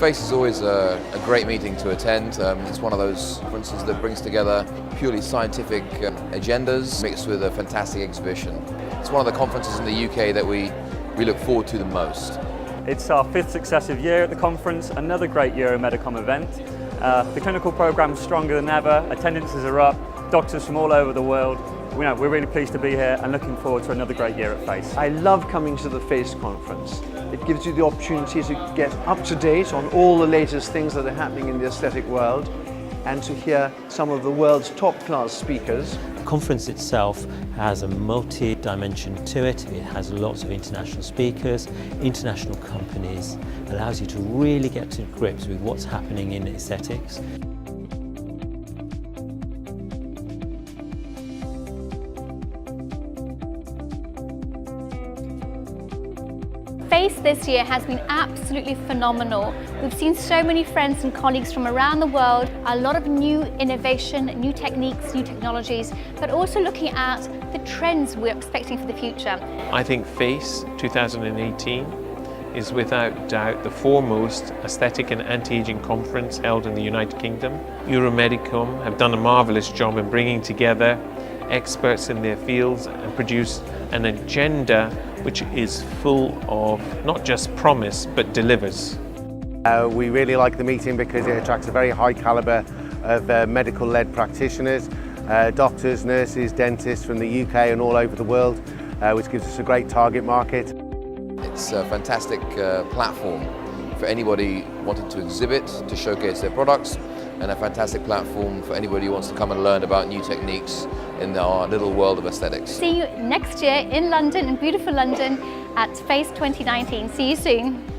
FACE is always a great meeting to attend. It's one of those conferences that brings together purely scientific agendas mixed with a fantastic exhibition. It's one of the conferences in the UK that we look forward to the most. It's our 5th successive year at the conference, another great EuroMediCom event. The clinical program's stronger than ever, attendances are up, doctors from all over the world. We're really pleased to be here and looking forward to another great year at FACE. I love coming to the FACE conference. It gives you the opportunity to get up to date on all the latest things that are happening in the aesthetic world and to hear some of the world's top-class speakers. The conference itself has a multi-dimension to it. It has lots of international speakers, international companies, allows you to really get to grips with what's happening in aesthetics. FACE this year has been absolutely phenomenal. We've seen so many friends and colleagues from around the world, a lot of new innovation, new techniques, new technologies, but also looking at the trends we're expecting for the future. I think FACE 2018 is without doubt the foremost aesthetic and anti-aging conference held in the United Kingdom. EuroMediCom have done a marvellous job in bringing together experts in their fields and produce an agenda which is full of not just promise but delivers. We really like the meeting because it attracts a very high calibre of medical-led practitioners, doctors, nurses, dentists from the UK and all over the world, which gives us a great target market. It's a fantastic platform for anybody wanting to exhibit, to showcase their products, and a fantastic platform for anybody who wants to come and learn about new techniques in our little world of aesthetics. See you next year in London, in beautiful London, at FACE 2019. See you soon.